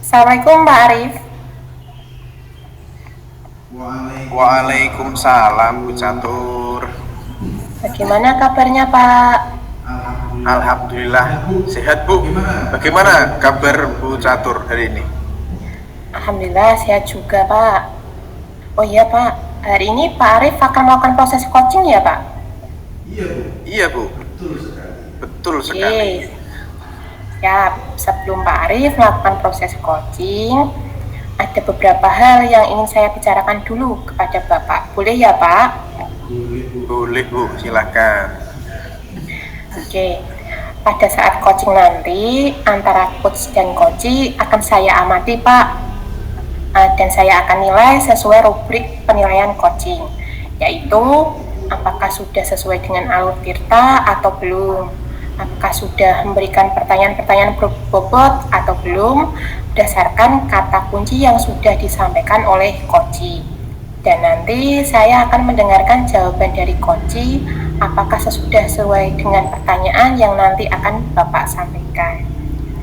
Assalamualaikum Pak Arif. Waalaikumsalam Bu Catur. Bagaimana kabarnya Pak? Alhamdulillah sehat Bu. Bagaimana kabar Bu Catur hari ini? Alhamdulillah sehat juga Pak. Oh iya Pak, hari ini Pak Arif akan melakukan proses coaching ya Pak? Iya Bu. Betul sekali. Ya, sebelum Pak Arif melakukan proses coaching, ada beberapa hal yang ingin saya bicarakan dulu kepada Bapak. Boleh ya Pak? Boleh Bu, silakan. Oke, pada saat coaching nanti, antara coach dan coachee akan saya amati Pak. Dan saya akan nilai sesuai rubrik penilaian coaching, yaitu apakah sudah sesuai dengan alur tirta atau belum, apakah sudah memberikan pertanyaan-pertanyaan berbobot atau belum, berdasarkan kata kunci yang sudah disampaikan oleh coachee. Dan nanti saya akan mendengarkan jawaban dari coachee apakah sesuai dengan pertanyaan yang nanti akan Bapak sampaikan.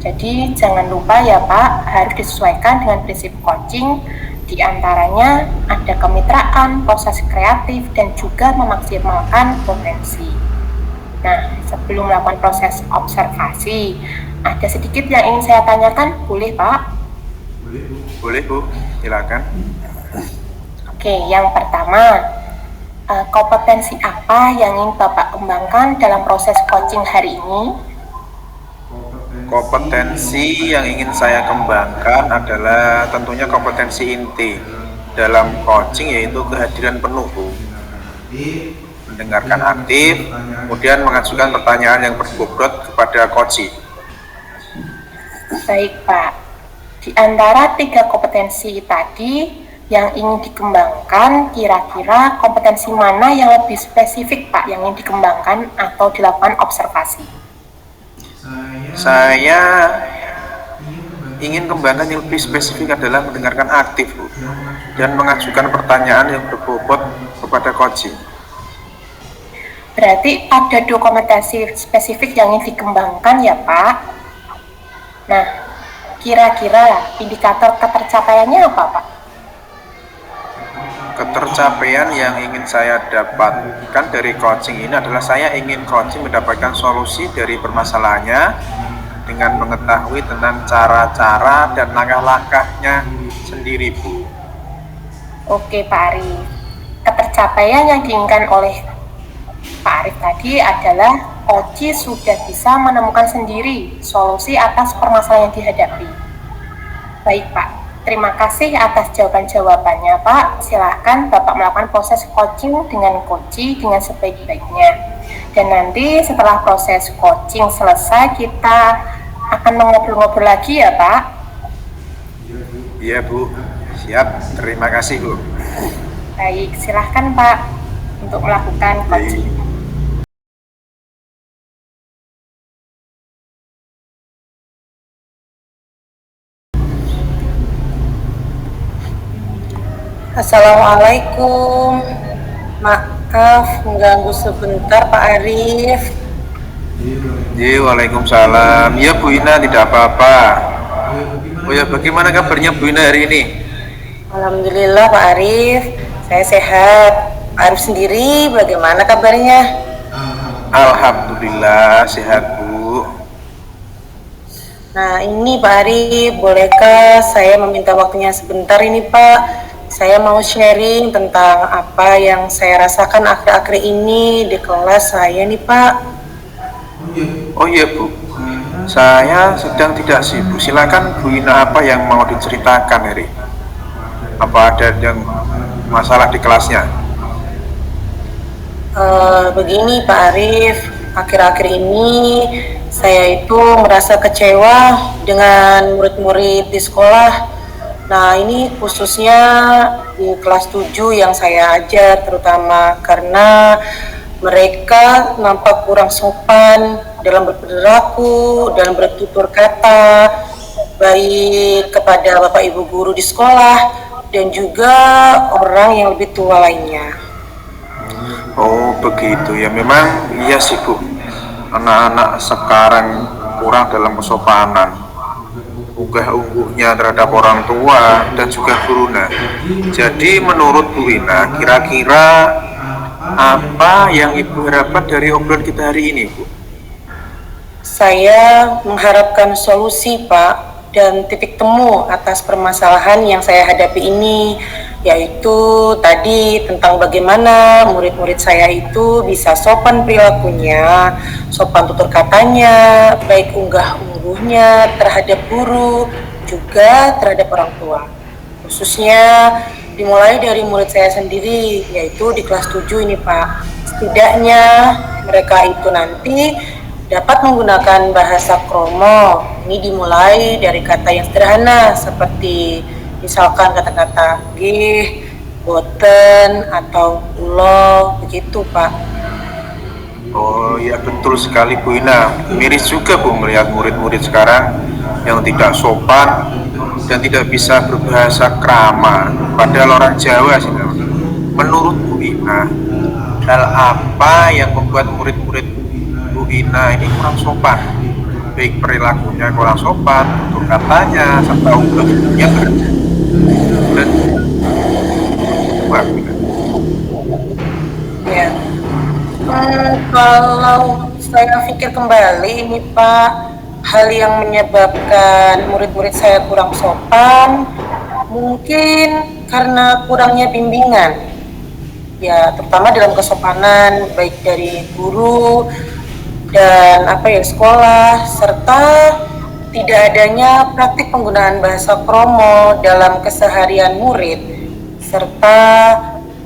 Jadi jangan lupa ya Pak, harus disesuaikan dengan prinsip coaching. Di antaranya ada kemitraan, proses kreatif, dan juga memaksimalkan potensi. Nah, sebelum melakukan proses observasi, ada sedikit yang ingin saya tanyakan, boleh Pak? Boleh Bu, silakan. Oke, yang pertama, kompetensi apa yang ingin Bapak kembangkan dalam proses coaching hari ini? Kompetensi yang ingin saya kembangkan adalah tentunya kompetensi inti dalam coaching, yaitu kehadiran penuh Bu. Mendengarkan aktif, kemudian mengajukan pertanyaan yang berbobot kepada coachee. Baik Pak, di antara 3 kompetensi tadi yang ingin dikembangkan, kira-kira kompetensi mana yang lebih spesifik Pak yang ingin dikembangkan atau dilakukan observasi? Saya ingin kembangkan yang lebih spesifik adalah mendengarkan aktif Bu, dan mengajukan pertanyaan yang berbobot kepada coachee. Berarti ada 2 kompetensi spesifik yang ingin dikembangkan ya Pak. Nah, kira-kira indikator ketercapaiannya apa Pak? Ketercapaian yang ingin saya dapatkan dari coaching ini adalah saya ingin coaching mendapatkan solusi dari permasalahannya dengan mengetahui tentang cara-cara dan langkah-langkahnya sendiri Bu. Oke Pak Arif, ketercapaian yang diinginkan oleh Pak Arif tadi adalah coachee sudah bisa menemukan sendiri solusi atas permasalahan yang dihadapi. Baik Pak, terima kasih atas jawaban-jawabannya Pak. Silahkan Bapak melakukan proses coaching dengan coachee dengan sebaik-baiknya. Dan nanti setelah proses coaching selesai, kita akan mengobrol-ngobrol lagi ya Pak. Iya Bu, siap. Terima kasih Bu. Baik, silahkan Pak untuk melakukan coaching. Assalamualaikum. Maaf mengganggu sebentar Pak Arif. Iya, waalaikumsalam. Ya Bu Ina, tidak apa-apa. Oh ya, bagaimana kabarnya Bu Ina hari ini? Alhamdulillah Pak Arif, saya sehat. Pak Arif sendiri bagaimana kabarnya? Alhamdulillah sehat Bu. Nah ini Pak Arif, bolehkah saya meminta waktunya sebentar ini Pak? Saya mau sharing tentang apa yang saya rasakan akhir-akhir ini di kelas saya nih Pak. Oh iya Bu, saya sedang tidak sibuk. Silakan Bu Ina, apa yang mau diceritakan hari? Apa ada yang masalah di kelasnya? Begini Pak Arif, akhir-akhir ini saya itu merasa kecewa dengan murid-murid di sekolah. Nah ini khususnya di kelas 7 yang saya ajar terutama karena mereka nampak kurang sopan dalam berperilaku, dalam bertutur kata, baik kepada Bapak Ibu guru di sekolah dan juga orang yang lebih tua lainnya. Oh begitu ya, memang iya sih Bu, anak-anak sekarang kurang dalam kesopanan. unggah-ungguhnya terhadap orang tua dan juga guru. Nah, jadi menurut Bu Ina, kira-kira apa yang Ibu harapkan dari obrolan kita hari ini, Bu? Saya mengharapkan solusi, Pak, dan titik temu atas permasalahan yang saya hadapi ini, yaitu tadi tentang bagaimana murid-murid saya itu bisa sopan perilakunya, sopan tutur katanya, baik unggah-ungguhnya terhadap guru, juga terhadap orang tua. Khususnya dimulai dari murid saya sendiri, yaitu di kelas 7 ini, Pak. Setidaknya mereka itu nanti dapat menggunakan bahasa kromo. Ini dimulai dari kata yang sederhana seperti misalkan kata-kata gih, boten, atau ulo, begitu, Pak. Oh ya, betul sekali Bu Ina. Miris juga Bu melihat murid-murid sekarang yang tidak sopan dan tidak bisa berbahasa krama, padahal orang Jawa sih. Menurut Bu Ina, hal apa yang membuat murid-murid Bu Ina ini kurang sopan? Baik perilakunya kurang sopan, tutur katanya, serta unggah-ungguhnya dan Ya. Kalau saya pikir kembali ini, Pak, hal yang menyebabkan murid-murid saya kurang sopan mungkin karena kurangnya bimbingan, ya terutama dalam kesopanan baik dari guru dan sekolah, serta tidak adanya praktik penggunaan bahasa kromo dalam keseharian murid, serta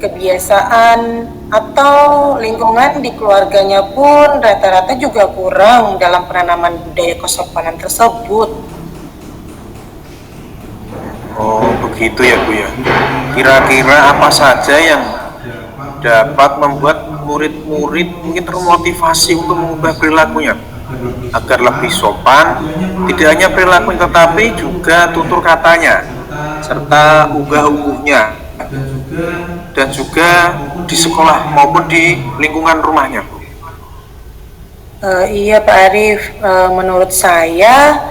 kebiasaan atau lingkungan di keluarganya pun rata-rata juga kurang dalam penanaman budaya kesopanan tersebut. Oh begitu ya Bu ya. Kira-kira apa saja yang dapat membuat murid-murid mungkin termotivasi untuk mengubah perilakunya agar lebih sopan, tidak hanya perilakunya tetapi juga tutur katanya serta unggah-ungguhnya dan juga di sekolah maupun di lingkungan rumahnya, Bu? Iya Pak Arif, menurut saya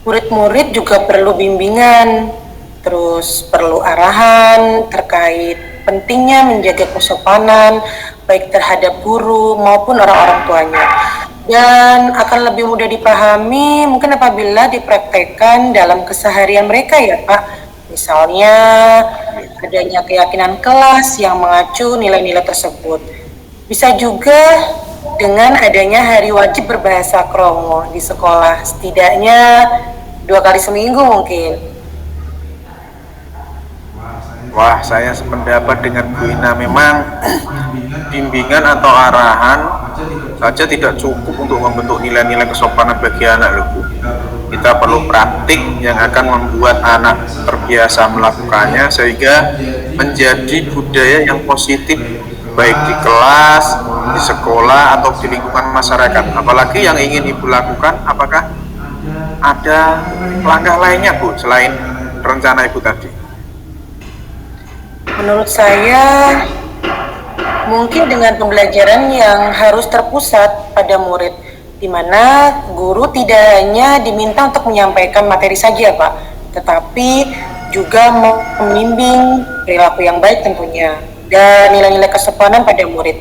murid-murid juga perlu bimbingan, terus perlu arahan terkait pentingnya menjaga kesopanan baik terhadap guru maupun orang-orang tuanya, dan akan lebih mudah dipahami mungkin apabila dipraktekkan dalam keseharian mereka ya Pak. Misalnya adanya keyakinan kelas yang mengacu nilai-nilai tersebut. Bisa juga dengan adanya hari wajib berbahasa kromo di sekolah, setidaknya 2 kali seminggu mungkin. Wah, saya sependapat dengan Bu Ina. Memang bimbingan atau arahan saja tidak cukup untuk membentuk nilai-nilai kesopanan bagi anak, loh Bu. Kita perlu praktik yang akan membuat anak terbiasa melakukannya sehingga menjadi budaya yang positif baik di kelas, di sekolah, atau di lingkungan masyarakat. Apalagi yang ingin Ibu lakukan, apakah ada langkah lainnya Bu selain rencana Ibu tadi? Menurut saya mungkin dengan pembelajaran yang harus terpusat pada murid, di mana guru tidak hanya diminta untuk menyampaikan materi saja Pak, tetapi juga membimbing perilaku yang baik tentunya dan nilai-nilai kesopanan pada murid.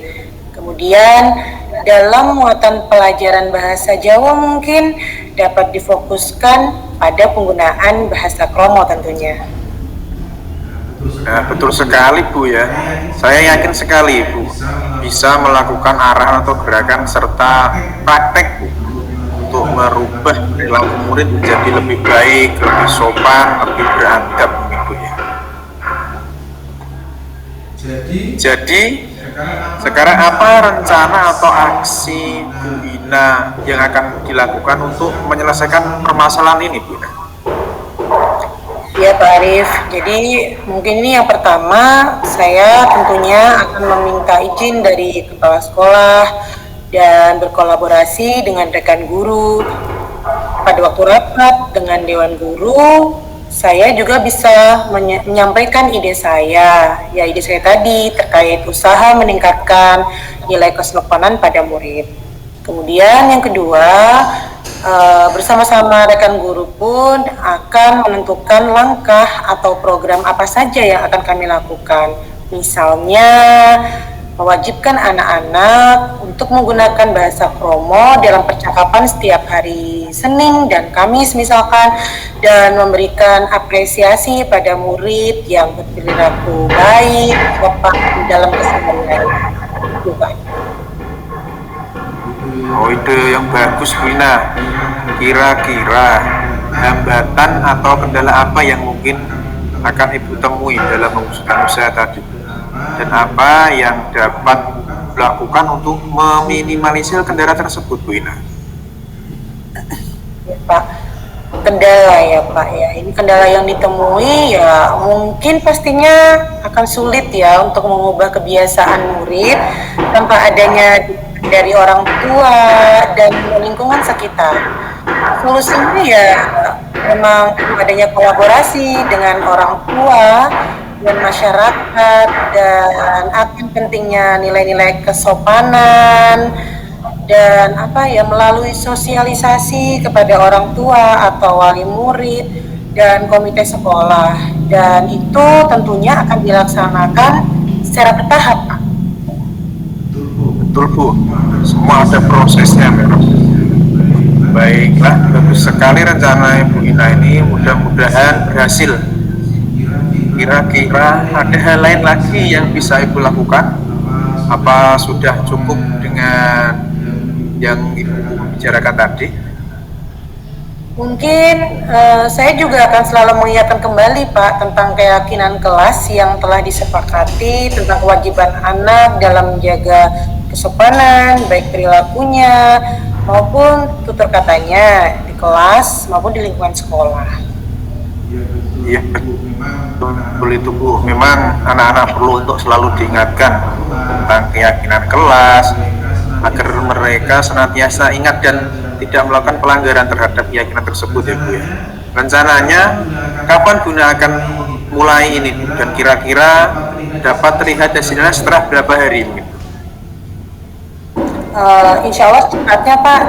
Kemudian dalam muatan pelajaran bahasa Jawa mungkin dapat difokuskan pada penggunaan bahasa kromo tentunya. Nah, betul sekali Bu ya. Saya yakin sekali Ibu bisa melakukan arahan atau gerakan serta praktek Bu, untuk merubah perilaku murid menjadi lebih baik, lebih sopan, lebih beradab Bu ya. Jadi sekarang apa rencana atau aksi Bu Ina yang akan dilakukan untuk menyelesaikan permasalahan ini Bu Ina? Ya Pak Arif, jadi mungkin ini yang pertama, saya tentunya akan meminta izin dari kepala sekolah dan berkolaborasi dengan rekan guru. Pada waktu rapat dengan Dewan Guru, saya juga bisa menyampaikan ide saya tadi terkait usaha meningkatkan nilai kesopanan pada murid. Kemudian yang kedua, bersama-sama rekan guru pun akan menentukan langkah atau program apa saja yang akan kami lakukan. Misalnya, mewajibkan anak-anak untuk menggunakan bahasa kromo dalam percakapan setiap hari Senin dan Kamis misalkan, dan memberikan apresiasi pada murid yang berperilaku baik, sopan dalam keseharian. Itu, Pak. Oh, ide yang bagus, Bu Ina. Kira-kira hambatan atau kendala apa yang mungkin akan Ibu temui dalam mewujudkan usaha tadi? Dan apa yang dapat dilakukan untuk meminimalisir kendala tersebut, Bu Ina? Ya, Pak. Kendala ya Pak ya, ini kendala yang ditemui ya mungkin pastinya akan sulit ya untuk mengubah kebiasaan murid tanpa adanya dari orang tua dan lingkungan sekitar. Solusinya ya memang adanya kolaborasi dengan orang tua dan masyarakat, dan akan pentingnya nilai-nilai kesopanan dan melalui sosialisasi kepada orang tua atau wali murid dan komite sekolah, dan itu tentunya akan dilaksanakan secara bertahap, Pak. Betul, Bu, semua ada prosesnya memang. Baiklah, bagus sekali rencana Ibu Ina ini, mudah-mudahan berhasil. Kira-kira ada hal lain lagi yang bisa Ibu lakukan? Apa sudah cukup dengan yang Ibu bicarakan tadi? Mungkin saya juga akan selalu mengingatkan kembali Pak tentang keyakinan kelas yang telah disepakati tentang kewajiban anak dalam menjaga kesopanan, baik perilakunya maupun tutur katanya di kelas maupun di lingkungan sekolah. Iya, betul itu, Bu. Memang anak-anak perlu untuk selalu diingatkan tentang keyakinan kelas agar mereka senantiasa ingat dan tidak melakukan pelanggaran terhadap keyakinan tersebut ya, Bu ya. Rencananya kapan Bunda akan mulai ini, Bu? Dan kira-kira dapat terlihat hasilnya setelah berapa hari ini? Insya Allah cepatnya Pak,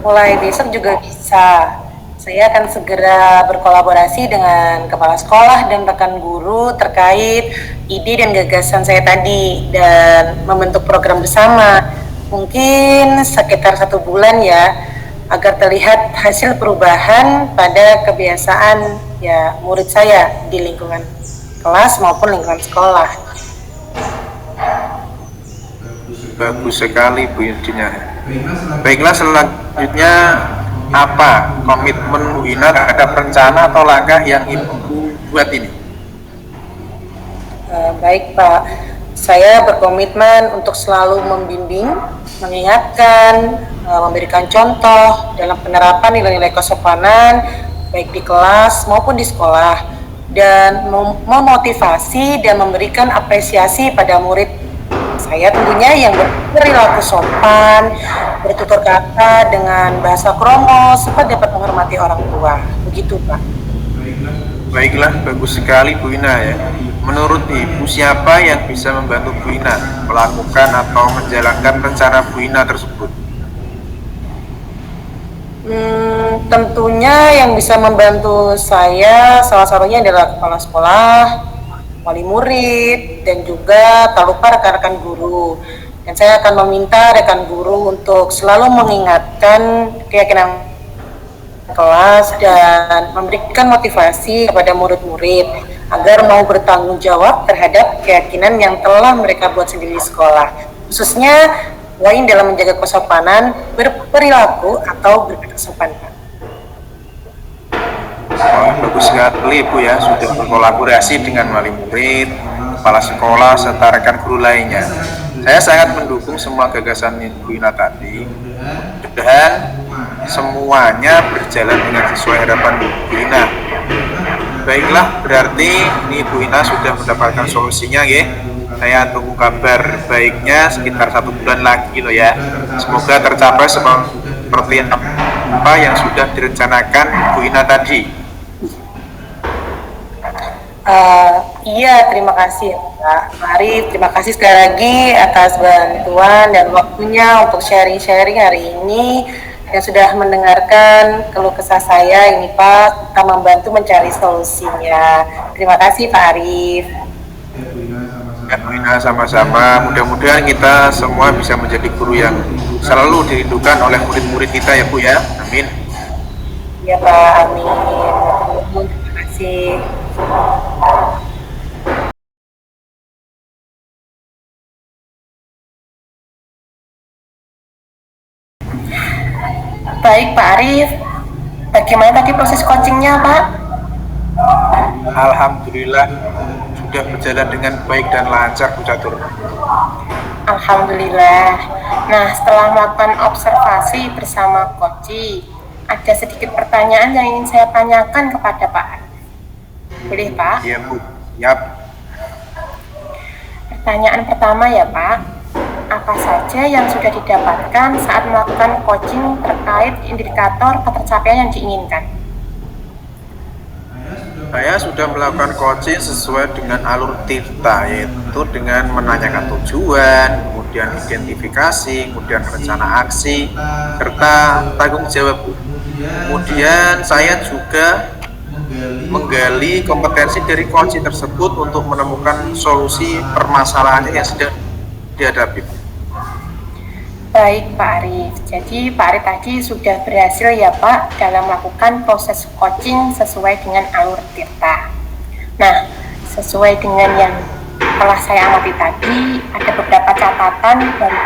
mulai besok juga bisa. Saya akan segera berkolaborasi dengan kepala sekolah dan rekan guru terkait ide dan gagasan saya tadi dan membentuk program bersama. Mungkin sekitar 1 bulan ya, agar terlihat hasil perubahan pada kebiasaan ya murid saya di lingkungan kelas maupun lingkungan sekolah. Bagus sekali, Bu Yudina. Baiklah, selanjutnya apa komitmen Bu Ina terhadap rencana atau langkah yang Ibu buat ini? Baik Pak, saya berkomitmen untuk selalu membimbing, mengingatkan, memberikan contoh dalam penerapan nilai-nilai kesopanan baik di kelas maupun di sekolah, dan memotivasi dan memberikan apresiasi pada murid saya tentunya yang berperilaku sopan, bertutur kata dengan bahasa kromo, serta dapat menghormati orang tua. Begitu Pak. Baiklah, bagus sekali Bu Ina ya. Menurut Ibu, siapa yang bisa membantu Bu Ina melakukan atau menjalankan rencana Bu Ina tersebut? Tentunya yang bisa membantu saya salah satunya adalah kepala sekolah, wali murid, dan juga tak lupa rekan-rekan guru. Dan saya akan meminta rekan guru untuk selalu mengingatkan keyakinan kelas dan memberikan motivasi kepada murid-murid agar mau bertanggung jawab terhadap keyakinan yang telah mereka buat sendiri di sekolah, khususnya lain dalam menjaga kesopanan, berperilaku atau berkata sopan. Bagus sekali Bu ya, sudah berkolaborasi dengan wali murid, kepala sekolah, serta rekan guru lainnya. Saya sangat mendukung semua gagasan Bu Ina tadi. Mudah-mudahan semuanya berjalan dengan sesuai harapan Bu Ina. Baiklah, berarti ini Bu Ina sudah mendapatkan solusinya ya. Saya tunggu kabar baiknya sekitar 1 bulan lagi loh ya. Semoga tercapai seperti apa yang sudah direncanakan Bu Ina tadi. Iya, terima kasih Pak. Mari, terima kasih sekali lagi atas bantuan dan waktunya untuk sharing-sharing hari ini. yang sudah mendengarkan keluh kesah saya ini Pak, kita membantu mencari solusinya. Terima kasih Pak Arif. Ya, Bu Ina, sama-sama. Mudah-mudahan kita semua bisa menjadi guru yang selalu dirindukan oleh murid-murid kita ya Bu ya. Amin. Ya Pak, amin. Terima kasih. Baik Pak Arif, bagaimana tadi proses coachingnya Pak? Alhamdulillah sudah berjalan dengan baik dan lancar Bu Catur. Alhamdulillah. Nah, setelah melakukan observasi bersama Koci, ada sedikit pertanyaan yang ingin saya tanyakan kepada Pak Arif. Boleh Pak? Iya Bu. Yap. Pertanyaan pertama ya Pak, apa saja yang sudah didapatkan saat melakukan coaching terkait indikator ketercapaian yang diinginkan? Saya sudah melakukan coaching sesuai dengan alur Tirta, yaitu dengan menanyakan tujuan, kemudian identifikasi, kemudian rencana aksi, serta tanggung jawab. Kemudian saya juga menggali kompetensi dari coaching tersebut untuk menemukan solusi permasalahan yang sedang dihadapi. Baik Pak Arif, jadi Pak Arif tadi sudah berhasil ya Pak dalam melakukan proses coaching sesuai dengan alur Tirta. Nah, sesuai dengan yang telah saya amati tadi, ada beberapa catatan dari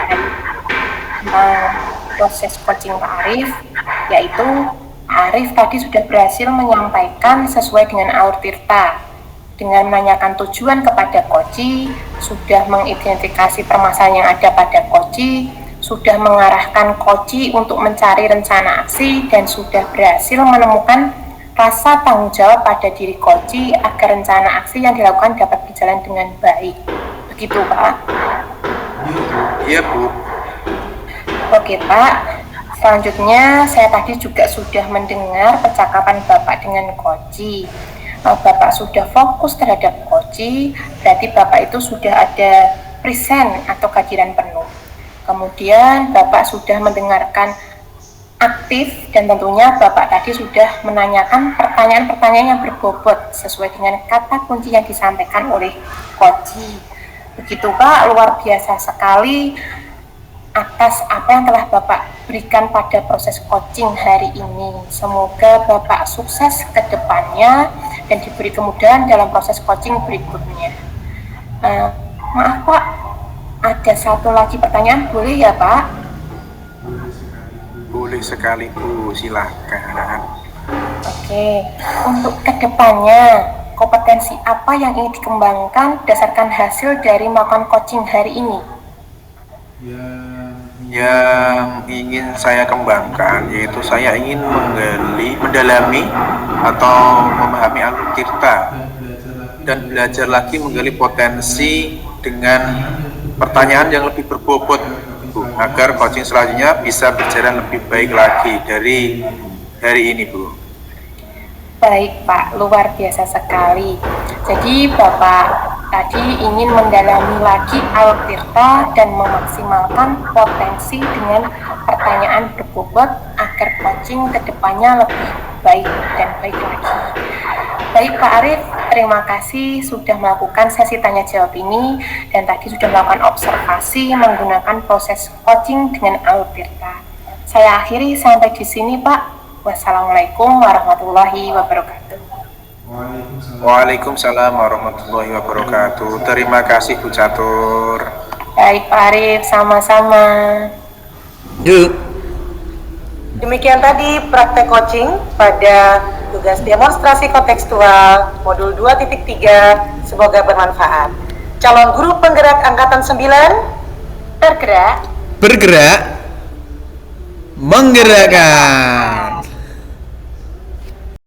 proses coaching Pak Arif, yaitu Pak Arif tadi sudah berhasil menyampaikan sesuai dengan alur Tirta dengan menanyakan tujuan kepada Koci, sudah mengidentifikasi permasalahan yang ada pada Koci, sudah mengarahkan Koci untuk mencari rencana aksi, dan sudah berhasil menemukan rasa tanggung jawab pada diri Koci agar rencana aksi yang dilakukan dapat berjalan dengan baik. Begitu Pak? Iya Bu. Oke Pak, selanjutnya saya tadi juga sudah mendengar percakapan Bapak dengan Koci. Bapak sudah fokus terhadap Koci, berarti Bapak itu sudah ada present atau kehadiran penuh. Kemudian Bapak sudah mendengarkan aktif, dan tentunya Bapak tadi sudah menanyakan pertanyaan-pertanyaan yang berbobot sesuai dengan kata kunci yang disampaikan oleh Koci. Begitu Pak, luar biasa sekali atas apa yang telah Bapak berikan pada proses coaching hari ini. Semoga Bapak sukses ke depannya dan diberi kemudahan dalam proses coaching berikutnya. Maaf Pak, ada satu lagi pertanyaan, boleh ya Pak? Boleh sekali Bu, silakan. Oke, untuk kedepannya kompetensi apa yang ingin dikembangkan berdasarkan hasil dari melakukan coaching hari ini? Yang ingin saya kembangkan yaitu saya ingin mendalami atau memahami alur Tirta dan belajar lagi menggali potensi dengan pertanyaan yang lebih berbobot Bu, agar coaching selanjutnya bisa berjalan lebih baik lagi dari hari ini Bu. Baik Pak, luar biasa sekali. Jadi Bapak tadi ingin mendalami lagi alur Tirta dan memaksimalkan potensi dengan pertanyaan berbobot agar coaching kedepannya lebih baik dan baik lagi. Baik Pak Arif, terima kasih sudah melakukan sesi tanya jawab ini dan tadi sudah melakukan observasi menggunakan proses coaching dengan alur Tirta. Saya akhiri sampai di sini Pak. Wassalamualaikum warahmatullahi wabarakatuh. Waalaikumsalam warahmatullahi wabarakatuh. Terima kasih Bu Catur. Baik Pak Arif, sama-sama. Demikian tadi praktek coaching pada tugas demonstrasi kontekstual modul 2.3. Semoga bermanfaat. Calon guru penggerak angkatan 9 Bergerak bergerak menggerakkan.